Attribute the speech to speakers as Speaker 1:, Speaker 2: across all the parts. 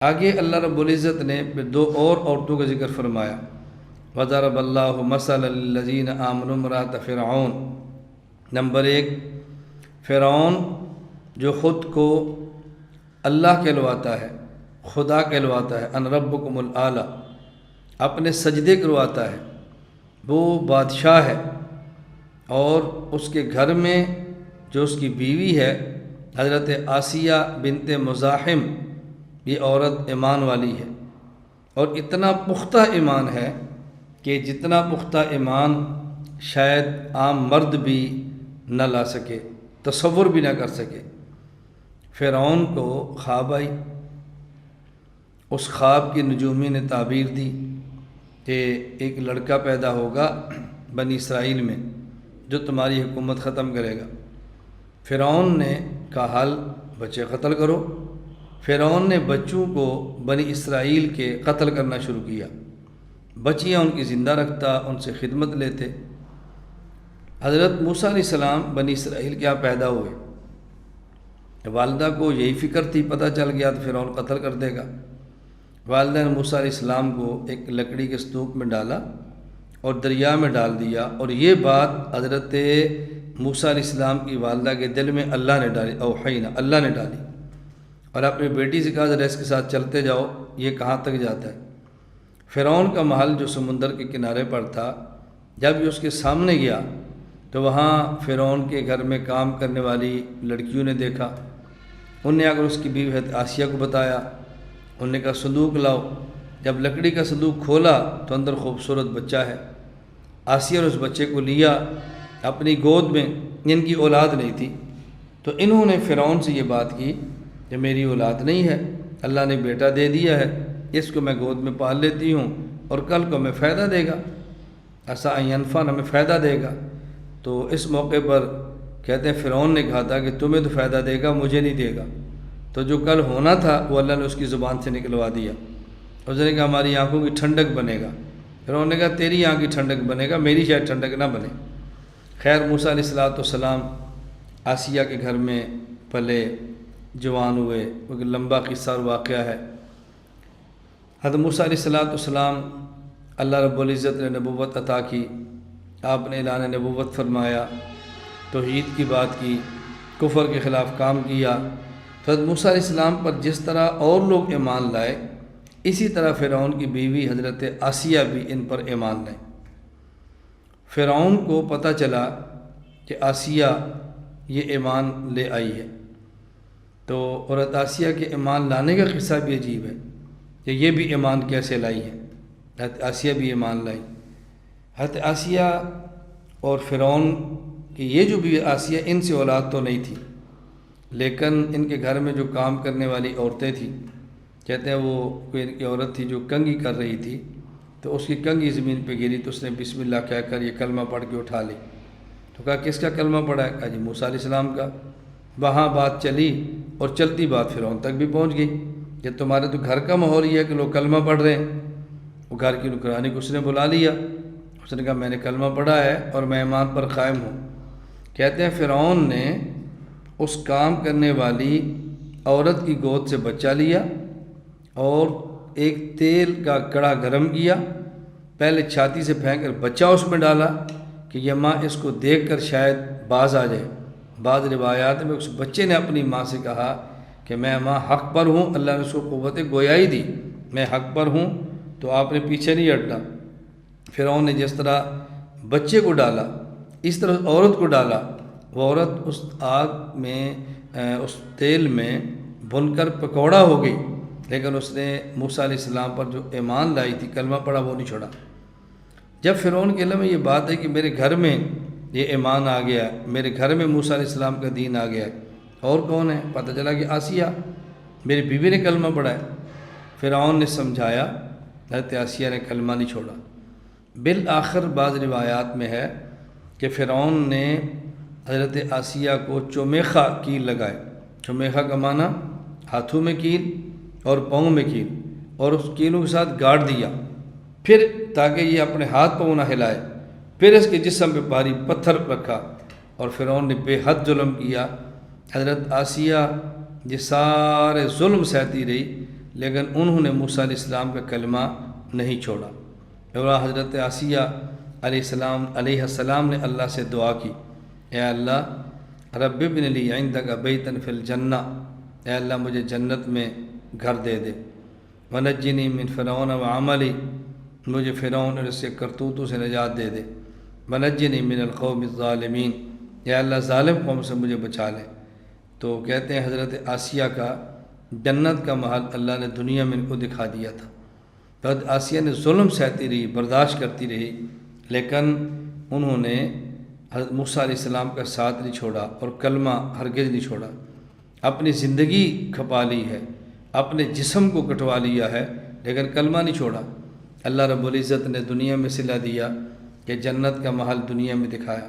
Speaker 1: آگے اللہ رب العزت نے پھر دو اور عورتوں کا ذکر فرمایا، وَضَرَبَ اللَّهُ مَثَلًا لِّلَّذِينَ آمَنُوا امْرَأَتَ فِرْعَوْنَ۔ نمبر ایک، فرعون جو خود کو اللہ کہلواتا ہے، خدا کہلواتا ہے، ان ربکم الاعلی، اپنے سجدے کرواتا ہے، وہ بادشاہ ہے، اور اس کے گھر میں جو اس کی بیوی ہے حضرت آسیہ بنت مزاحم، یہ عورت ایمان والی ہے، اور اتنا پختہ ایمان ہے کہ جتنا پختہ ایمان شاید عام مرد بھی نہ لا سکے، تصور بھی نہ کر سکے۔ فرعون کو خواب آئی، اس خواب کی نجومی نے تعبیر دی کہ ایک لڑکا پیدا ہوگا بنی اسرائیل میں جو تمہاری حکومت ختم کرے گا۔ فرعون نے کہا حل بچے قتل کرو۔ فرعون نے بچوں کو بنی اسرائیل کے قتل کرنا شروع کیا، بچیاں ان کی زندہ رکھتا، ان سے خدمت لیتے۔ حضرت موسیٰ علیہ السلام بنی اسرائیل کے یہاں پیدا ہوئے، والدہ کو یہی فکر تھی، پتہ چل گیا تو فرعون قتل کر دے گا۔ والدہ نے موسیٰ علیہ السلام کو ایک لکڑی کے ستوپ میں ڈالا اور دریا میں ڈال دیا، اور یہ بات حضرت موسیٰ علیہ السلام کی والدہ کے دل میں اللہ نے ڈالی، اوحینا، اللہ نے ڈالی، اور اپنی بیٹی سے کہا ذرا اس کے ساتھ چلتے جاؤ، یہ کہاں تک جاتا ہے۔ فرعون کا محل جو سمندر کے کنارے پر تھا، جب یہ اس کے سامنے گیا تو وہاں فرعون کے گھر میں کام کرنے والی لڑکیوں نے دیکھا، انہوں نے اگر اس کی بیوی حضرت آسیہ کو بتایا، انہوں نے کہا صندوق لاؤ۔ جب لکڑی کا صندوق کھولا تو اندر خوبصورت بچہ ہے۔ آسیہ نے اس بچے کو لیا اپنی گود میں، ان کی اولاد نہیں تھی، تو انہوں نے فرعون سے یہ بات کی کہ میری اولاد نہیں ہے، اللہ نے بیٹا دے دیا ہے، اس کو میں گود میں پال لیتی ہوں اور کل کو ہمیں فائدہ دے گا، ایسا ینفعنا، ہمیں فائدہ دے گا۔ تو اس موقع پر کہتے ہیں فرعون نے کہا تھا کہ تمہیں تو فائدہ دے گا، مجھے نہیں دے گا، تو جو کل ہونا تھا وہ اللہ نے اس کی زبان سے نکلوا دیا۔ اس نے کہا ہماری آنکھوں کی ٹھنڈک بنے گا۔ فرعون نے کہا تیری آنکھ کی ٹھنڈک بنے گا، میری شاید ٹھنڈک نہ بنے۔ خیر موسیٰ علیہ السلام آسیہ کے گھر میں پلے، جوان ہوئے، وہ لمبا قصہ اور واقعہ ہے۔ حضرت موسیٰ علیہ السلام اللہ رب العزت نے نبوت عطا کی، آپ نے اعلان نبوت فرمایا، توحید کی بات کی، کفر کے خلاف کام کیا۔ حضرت موسیٰ علیہ السلام پر جس طرح اور لوگ ایمان لائے، اسی طرح فرعون کی بیوی حضرت آسیہ بھی ان پر ایمان لائے۔ فرعون کو پتہ چلا کہ آسیہ یہ ایمان لے آئی ہے، تو حضرت آسیہ کے ایمان لانے کا قصہ بھی عجیب ہے کہ یہ بھی ایمان کیسے لائی ہے۔ حضرت آسیہ بھی ایمان لائی۔ حضرت آسیہ اور فرعون کی یہ جو بھی آسیہ، ان سے اولاد تو نہیں تھی، لیکن ان کے گھر میں جو کام کرنے والی عورتیں تھیں، کہتے ہیں وہ کوئی ان کی عورت تھی جو کنگھی کر رہی تھی، تو اس کی کنگھی زمین پہ گری تو اس نے بسم اللہ کہہ کر یہ کلمہ پڑھ کے اٹھا لی۔ تو کہا کس کا کلمہ پڑھا ہے؟ کہا جی موسیٰ علیہ السلام کا۔ وہاں بات چلی اور چلتی بات فرعون تک بھی پہنچ گئی کہ تمہارے تو گھر کا ماحول یہ ہے کہ لوگ کلمہ پڑھ رہے ہیں۔ وہ گھر کی نکرانی کو اس نے بلا لیا، اس نے کہا میں نے کلمہ پڑھا ہے اور میں ایمان پر قائم ہوں۔ کہتے ہیں فرعون نے اس کام کرنے والی عورت کی گود سے بچہ لیا اور ایک تیل کا کڑا گرم کیا، پہلے چھاتی سے پھینک کر بچہ اس میں ڈالا کہ یہ ماں اس کو دیکھ کر شاید باز آ جائے۔ بعض روایات میں اس بچے نے اپنی ماں سے کہا کہ میں ماں حق پر ہوں، اللہ نے اس کو قوت گویائی دی، میں حق پر ہوں، تو آپ نے پیچھے نہیں ہٹنا۔ فرعون نے جس طرح بچے کو ڈالا، اس طرح عورت کو ڈالا، وہ عورت اس آگ میں، اس تیل میں بھن کر پکوڑا ہو گئی، لیکن اس نے موسیٰ علیہ السلام پر جو ایمان لائی تھی، کلمہ پڑھا، وہ نہیں چھوڑا۔ جب فرعون کے علم میں یہ بات ہے کہ میرے گھر میں یہ ایمان آ گیا، میرے گھر میں موسیٰ علیہ السلام کا دین آ گیا، اور کون ہے؟ پتہ چلا کہ آسیہ، میری بیوی نے کلمہ پڑھا ہے۔ فرعون نے سمجھایا، حضرت آسیہ نے کلمہ نہیں چھوڑا۔ بالآخر بعض روایات میں ہے کہ فرعون نے حضرت آسیہ کو چومیخا کیل لگائے۔ چومیخا کا معنی ہاتھوں میں کیل اور پاؤں میں کیل، اور اس کیلوں کے ساتھ گاڑ دیا، پھر تاکہ یہ اپنے ہاتھ پاؤں نہ ہلائے، پھر اس کے جسم پہ بھاری پتھر رکھا، اور فرعون نے بے حد ظلم کیا۔ حضرت آسیہ یہ سارے ظلم سہتی رہی، لیکن انہوں نے موسیٰ علیہ السلام کا کلمہ نہیں چھوڑا۔ اور حضرت آسیہ علیہ السلام نے اللہ سے دعا کی، اے اللہ رب ابن لی عندک بیتا فی الجنہ، اے اللہ مجھے جنت میں گھر دے دے، ونجنی من فرعون وعملی، مجھے فرعون اور اس کے کرتوتوں سے نجات دے دے، ونجنی من القوم الظالمین، اے اللہ ظالم قوم سے مجھے بچا لے۔ تو کہتے ہیں حضرت آسیہ کا جنت کا محل اللہ نے دنیا میں ان کو دکھا دیا تھا۔ حضرت آسیہ نے ظلم سہتی رہی، برداشت کرتی رہی، لیکن انہوں نے حضرت موسیٰ علیہ السلام کا ساتھ نہیں چھوڑا اور کلمہ ہرگز نہیں چھوڑا۔ اپنی زندگی کھپا لی ہے، اپنے جسم کو کٹوا لیا ہے، لیکن کلمہ نہیں چھوڑا۔ اللہ رب العزت نے دنیا میں صلہ دیا کہ جنت کا محل دنیا میں دکھایا،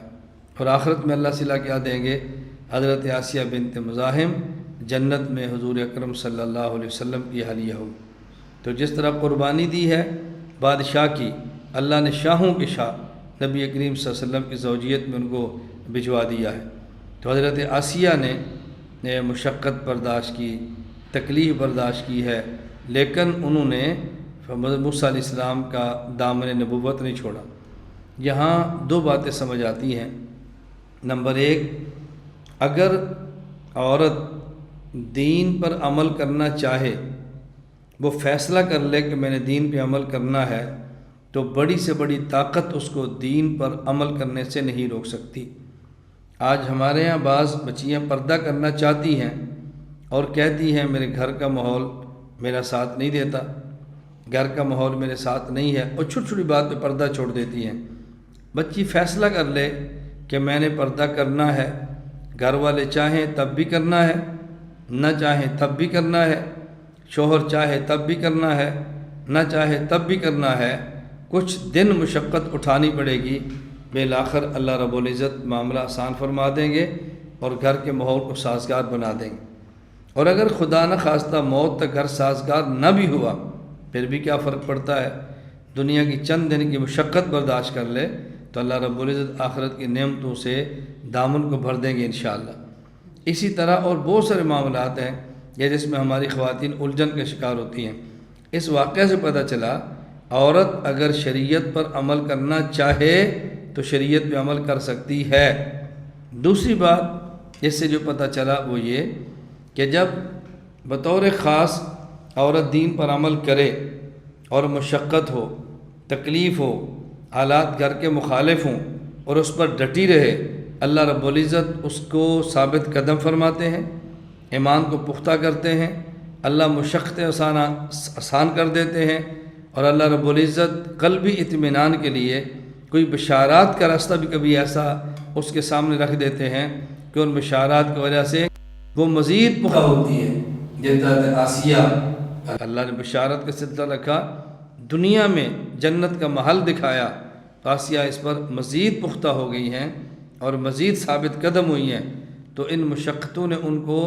Speaker 1: اور آخرت میں اللہ صلہ کیا دیں گے؟ حضرت آسیہ بنت مزاحم جنت میں حضور اکرم صلی اللہ علیہ وسلم کی حلیہ ہو۔ تو جس طرح قربانی دی ہے بادشاہ کی، اللہ نے شاہوں کے شاہ نبی کریم صلی اللہ علیہ وسلم کی زوجیت میں ان کو بھجوا دیا ہے۔ تو حضرت آسیہ نے مشقت برداشت کی، تکلیف برداشت کی ہے، لیکن انہوں نے موسیٰ علیہ السلام کا دامن نبوت نہیں چھوڑا۔ یہاں دو باتیں سمجھ آتی ہیں۔ نمبر ایک، اگر عورت دین پر عمل کرنا چاہے، وہ فیصلہ کر لے کہ میں نے دین پہ عمل کرنا ہے، تو بڑی سے بڑی طاقت اس کو دین پر عمل کرنے سے نہیں روک سکتی۔ آج ہمارے ہاں بعض بچیاں پردہ کرنا چاہتی ہیں اور کہتی ہیں میرے گھر کا ماحول میرا ساتھ نہیں دیتا، گھر کا ماحول میرے ساتھ نہیں ہے، اور چھوٹی چھوٹی بات پہ پردہ چھوڑ دیتی ہیں۔ بچی فیصلہ کر لے کہ میں نے پردہ کرنا ہے، گھر والے چاہیں تب بھی کرنا ہے، نہ چاہیں تب بھی کرنا ہے، شوہر چاہے تب بھی کرنا ہے، نہ چاہے تب بھی کرنا ہے، کچھ دن مشقت اٹھانی پڑے گی، بالآخر اللہ رب العزت معاملہ آسان فرما دیں گے اور گھر کے ماحول کو سازگار بنا دیں گے۔ اور اگر خدا نہ خواستہ موت تک گھر سازگار نہ بھی ہوا، پھر بھی کیا فرق پڑتا ہے؟ دنیا کی چند دن کی مشقت برداشت کر لے تو اللہ رب العزت آخرت کی نعمتوں سے دامن کو بھر دیں گے انشاءاللہ۔ اسی طرح اور بہت سارے معاملات ہیں یہ جس میں ہماری خواتین الجھن کا شکار ہوتی ہیں۔ اس واقعہ سے پتہ چلا عورت اگر شریعت پر عمل کرنا چاہے تو شریعت پہ عمل کر سکتی ہے۔ دوسری بات اس سے جو پتہ چلا وہ یہ کہ جب بطور خاص عورت دین پر عمل کرے اور مشقت ہو، تکلیف ہو، حالات گھر کے مخالف ہوں اور اس پر ڈٹی رہے، اللہ رب العزت اس کو ثابت قدم فرماتے ہیں، ایمان کو پختہ کرتے ہیں، اللہ مشقتیں آسان کر دیتے ہیں، اور اللہ رب العزت قلبی اطمینان کے لیے کوئی بشارات کا راستہ بھی کبھی ایسا اس کے سامنے رکھ دیتے ہیں کہ ان بشارات کی وجہ سے وہ مزید پختہ ہوتی ہے۔ جیسے آسیہ اللہ نے بشارت کا سلسلہ رکھا، دنیا میں جنت کا محل دکھایا، تو آسیہ اس پر مزید پختہ ہو گئی ہیں اور مزید ثابت قدم ہوئی ہیں۔ تو ان مشقتوں نے ان کو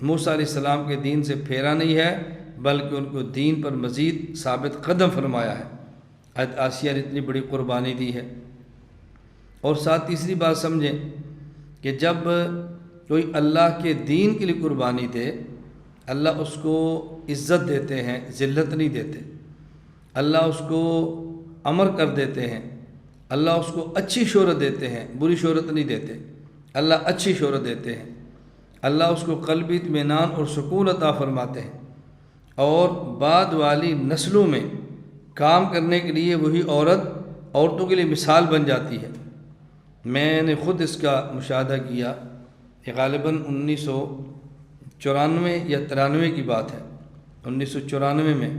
Speaker 1: موسیٰ علیہ السلام کے دین سے پھیرا نہیں ہے، بلکہ ان کو دین پر مزید ثابت قدم فرمایا ہے۔ حضرت آسیہ نے اتنی بڑی قربانی دی ہے۔ اور ساتھ تیسری بات سمجھیں کہ جب کوئی اللہ کے دین کے لیے قربانی دے، اللہ اس کو عزت دیتے ہیں، ذلت نہیں دیتے۔ اللہ اس کو امر کر دیتے ہیں، اللہ اس کو اچھی شہرت دیتے ہیں، بری شہرت نہیں دیتے۔ اللہ اچھی شہرت دیتے ہیں، اللہ اس کو قلبی اطمینان اور سکون عطا فرماتے ہیں، اور بعد والی نسلوں میں کام کرنے کے لیے وہی عورتوں کے لیے مثال بن جاتی ہے۔ میں نے خود اس کا مشاہدہ کیا کہ غالباً 1994 یا 93 کی بات ہے۔ 1994 میں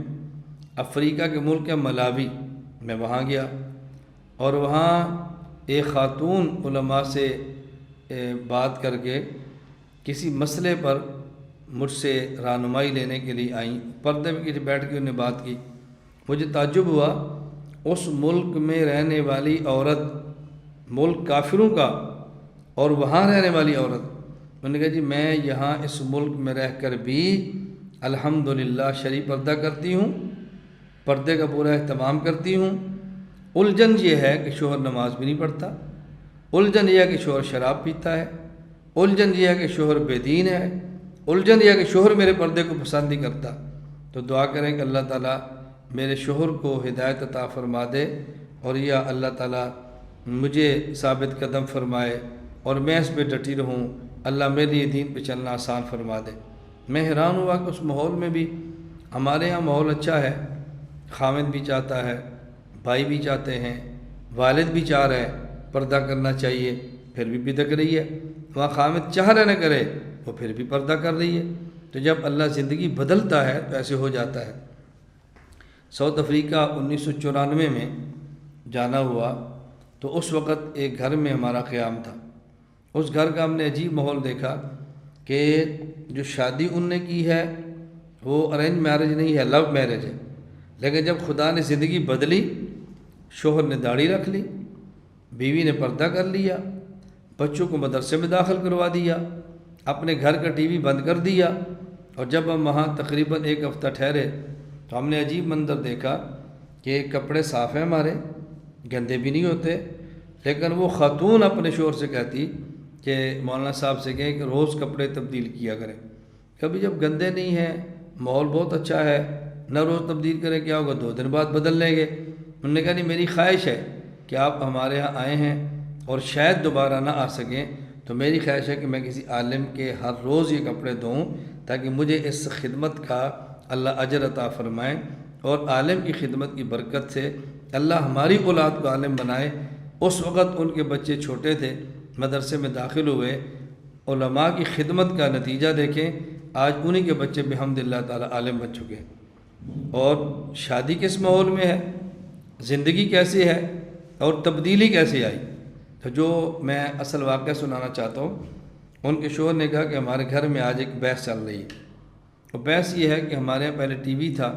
Speaker 1: افریقہ کے ملک ہے ملاوی، میں وہاں گیا اور وہاں ایک خاتون علماء سے بات کر کے کسی مسئلے پر مجھ سے رہنمائی لینے کے لیے آئیں، پردے میں بیٹھ کے انہیں بات کی۔ مجھے تعجب ہوا، اس ملک میں رہنے والی عورت، ملک کافروں کا، اور وہاں رہنے والی عورت، انہوں نے کہا جی میں یہاں اس ملک میں رہ کر بھی الحمدللہ شرعی پردہ کرتی ہوں، پردے کا پورا اہتمام کرتی ہوں۔ الجھن یہ ہے کہ شوہر نماز بھی نہیں پڑھتا، الجھن یہ ہے کہ شوہر شراب پیتا ہے، الجھن یہ ہے کہ شوہر بے دین ہے، الجھن یہ ہے کہ شوہر میرے پردے کو پسند نہیں کرتا، تو دعا کریں کہ اللہ تعالیٰ میرے شوہر کو ہدایت عطا فرما دے، اور یا اللہ تعالیٰ مجھے ثابت قدم فرمائے اور میں اس پہ ڈٹی رہوں، اللہ میرے لیے دین پہ چلنا آسان فرما دے۔ میں حیران ہوا کہ اس ماحول میں بھی ہمارے ہاں ماحول اچھا ہے، خاوند بھی چاہتا ہے، بھائی بھی چاہتے ہیں، والد بھی چاہ رہے ہیں پردہ کرنا چاہیے، پھر بھی بدک رہی ہے۔ وہاں خاوند چاہ رہے نہ کرے وہ پھر بھی پردہ کر رہی ہے۔ تو جب اللہ زندگی بدلتا ہے تو ایسے ہو جاتا ہے۔ ساؤتھ افریقہ 1994 میں جانا ہوا تو اس وقت ایک گھر میں ہمارا قیام تھا۔ اس گھر کا ہم نے عجیب ماحول دیکھا کہ جو شادی ان نے کی ہے وہ ارینج میرج نہیں ہے، لو میرج ہے، لیکن جب خدا نے زندگی بدلی، شوہر نے داڑھی رکھ لی، بیوی نے پردہ کر لیا، بچوں کو مدرسے میں داخل کروا دیا، اپنے گھر کا ٹی وی بند کر دیا، اور جب ہم وہاں تقریباً ایک ہفتہ ٹھہرے تو ہم نے عجیب منظر دیکھا کہ کپڑے صاف ہیں ہمارے، گندے بھی نہیں ہوتے، لیکن وہ خاتون اپنے شوہر سے کہتی کہ مولانا صاحب سے کہیں کہ روز کپڑے تبدیل کیا کریں، کبھی جب گندے نہیں ہیں، ماحول بہت اچھا ہے، نہ روز تبدیل کریں، کیا ہوگا 2 دن بعد بدل لیں گے۔ انہوں نے کہا نہیں، میری خواہش ہے کہ آپ ہمارے ہاں آئے ہیں اور شاید دوبارہ نہ آ سکیں، تو میری خواہش ہے کہ میں کسی عالم کے ہر روز یہ کپڑے دوں تاکہ مجھے اس خدمت کا اللہ اجر عطا فرمائے، اور عالم کی خدمت کی برکت سے اللہ ہماری اولاد کو عالم بنائے۔ اس وقت ان کے بچے چھوٹے تھے، مدرسے میں داخل ہوئے، علماء کی خدمت کا نتیجہ دیکھیں، آج انہی کے بچے بحمدللہ تعالی عالم بن چکے ہیں۔ اور شادی کس ماحول میں ہے، زندگی کیسی ہے، اور تبدیلی کیسے آئی۔ تو جو میں اصل واقعہ سنانا چاہتا ہوں، ان کے شوہر نے کہا کہ ہمارے گھر میں آج ایک بحث چل رہی ہے، اور بحث یہ ہے کہ ہمارے یہاں پہلے ٹی وی تھا،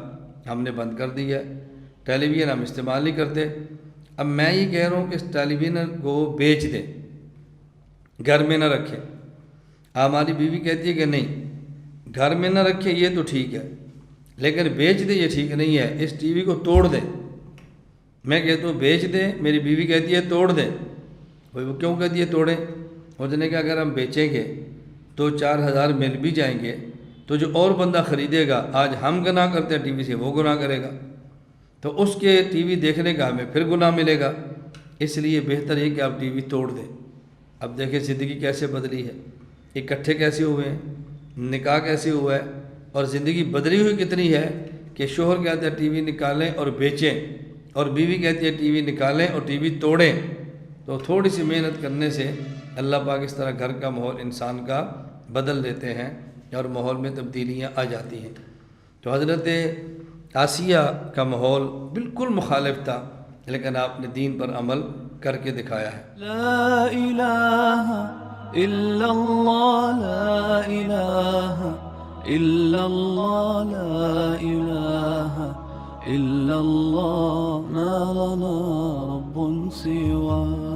Speaker 1: ہم نے بند کر دیا ہے، ٹیلی ویژن ہم استعمال نہیں کرتے، اب میں یہ کہہ رہا ہوں کہ اس ٹیلی ویژن کو بیچ دیں، گھر میں نہ رکھیں۔ ہماری بیوی کہتی ہے کہ نہیں، گھر میں نہ رکھیں یہ تو ٹھیک ہے، لیکن بیچ دیں یہ ٹھیک نہیں ہے، اس ٹی وی کو توڑ دیں۔ میں کہتا ہوں بیچ دیں، میری بیوی کہتی ہے توڑ دیں۔ وہ کیوں کہتی ہے توڑیں؟ اس نے کہا اگر ہم بیچیں گے تو 4,000 مل بھی جائیں گے تو جو اور بندہ خریدے گا، آج ہم گناہ کرتے ہیں ٹی وی سے، وہ گناہ کرے گا، تو اس کے ٹی وی دیکھنے کا ہمیں پھر گناہ ملے گا، اس لیے بہتر ہے کہ آپ ٹی وی توڑ دیں۔ اب دیکھیں زندگی کیسے بدلی ہے، اکٹھے کیسے ہوئے ہیں، نکاح کیسے ہوا ہے، اور زندگی بدلی ہوئی کتنی ہے کہ شوہر کہتا ہے ٹی وی نکالیں اور بیچیں، اور بیوی کہتی ہے ٹی وی نکالیں اور ٹی وی توڑیں۔ تو تھوڑی سی محنت کرنے سے اللہ پاک اس طرح گھر کا ماحول انسان کا بدل دیتے ہیں اور ماحول میں تبدیلیاں آ جاتی ہیں۔ تو حضرت آسیہ کا ماحول بالکل مخالف تھا، لیکن آپ نے دین پر عمل کر کے دکھایا ہے۔
Speaker 2: لا الہ الا اللہ، لا الہ الا اللہ، لا الہ الا اللہ، ما لنا رب سواه۔